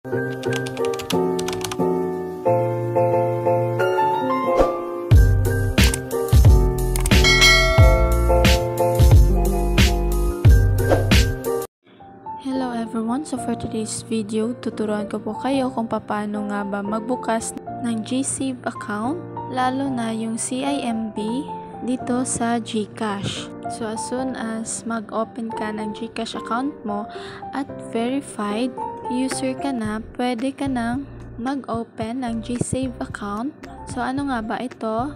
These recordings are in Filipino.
Hello everyone! So for today's video, tuturuan ko po kayo kung paano nga ba magbukas ng GSave account, lalo na yung CIMB dito sa GCash. So as soon as mag-open ka ng GCash account mo at verified user ka na, pwede ka nang mag-open ng GSave account. So ano nga ba ito?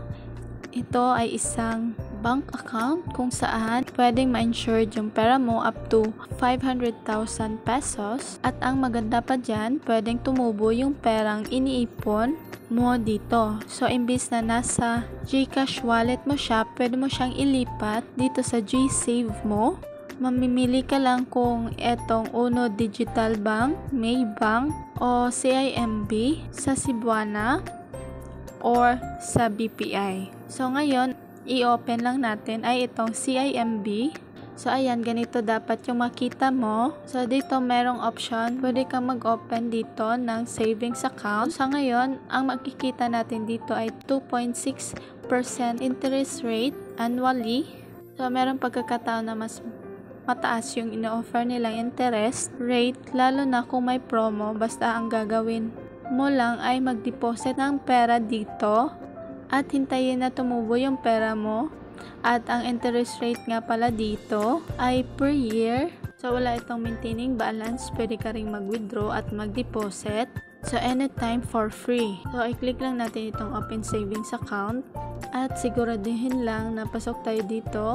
Ito ay isang bank account kung saan pwedeng ma-insured yung pera mo up to 500,000 pesos. At ang maganda pa dyan, pwedeng tumubo yung perang iniipon mo dito. So, imbis na nasa GCash wallet mo siya, pwede mo siyang ilipat dito sa GSave mo. Mamimili ka lang kung etong Uno Digital Bank, Maybank, o CIMB sa Cebuana or sa BPI. So, ngayon, i-open lang natin ay itong CIMB. So, ayan, ganito dapat yung makita mo. So, dito merong option. Pwede kang mag-open dito ng savings account. So, ngayon, ang makikita natin dito ay 2.6% interest rate annually. So, merong pagkakataon na mas mataas yung ino-offer nilang interest rate, lalo na kung may promo. Basta ang gagawin mo lang ay mag-deposit ng pera dito at hintayin na tumubo yung pera mo. At ang interest rate nga pala dito ay per year. So wala itong maintaining balance, pwede ka ring mag-withdraw at mag-deposit. So anytime for free. So i-click lang natin itong open savings account at siguraduhin lang na pasok tayo dito.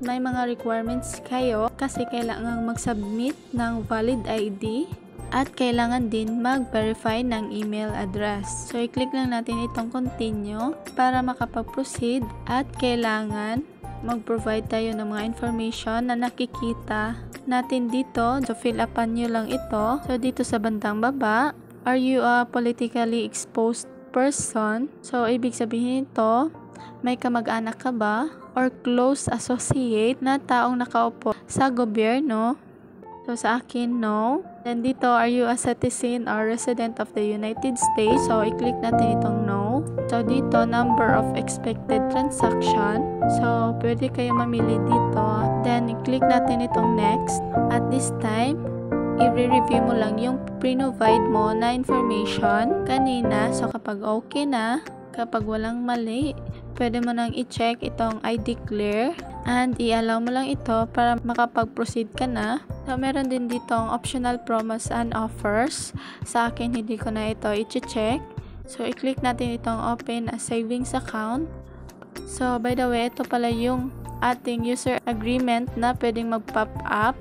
May mga requirements kayo kasi kailangan mag-submit ng valid ID. At kailangan din mag-verify ng email address. So, i-click lang natin itong continue para makapag-proceed. At kailangan mag-provide tayo ng mga information na nakikita natin dito. So, fill upan nyo lang ito. So, dito sa bandang baba, are you a politically exposed person? So, ibig sabihin ito, may kamag-anak ka ba? Or close associate na taong nakaupo sa gobyerno? So, sa akin, no. Then, dito, are you a citizen or resident of the United States? So, i-click natin itong no. So, dito, number of expected transaction. So, pwede kayo mamili dito. Then, i-click natin itong next. At this time, i-review mo lang yung pre-provide mo na information kanina. So, kapag okay na, kapag walang mali, pwede mo nang i-check itong I declare and i-allow mo lang ito para makapag-proceed ka na. So, meron din dito ang optional promos and offers. Sa akin, hindi ko na ito i-check. So, i-click natin itong open a savings account. So, by the way, ito pala yung ating user agreement na pwedeng mag-pop up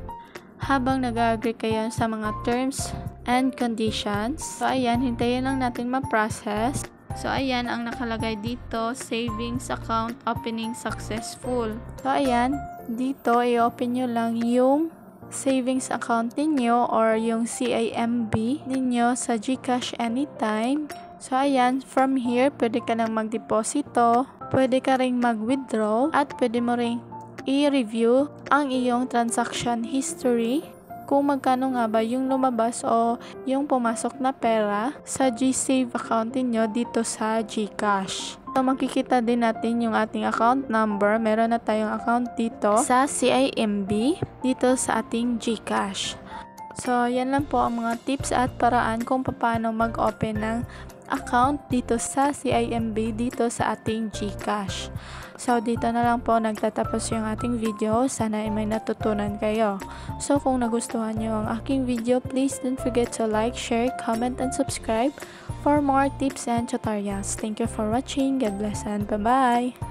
habang nag-agree kayo sa mga terms and conditions. So, ayan, hintayin lang natin ma-process. So, ayan ang nakalagay dito, savings account opening successful. So, ayan, dito i-open nyo lang yung savings account ninyo or yung CIMB ninyo sa GCash anytime. So, ayan, from here, pwede ka nang mag-deposito, pwede ka ring mag-withdraw, at pwede mo ring i-review ang iyong transaction history. Kung magkano nga ba yung lumabas o yung pumasok na pera sa GSave account niyo dito sa GCash. So, makikita din natin yung ating account number. Meron na tayong account dito sa CIMB dito sa ating GCash. So, yan lang po ang mga tips at paraan kung paano mag-open ng account dito sa CIMB dito sa ating GCash. So, dito na lang po nagtatapos yung ating video. Sana ay may natutunan kayo. So, kung nagustuhan nyo ang aking video, please don't forget to like, share, comment, and subscribe for more tips and tutorials. Thank you for watching. God bless and bye-bye!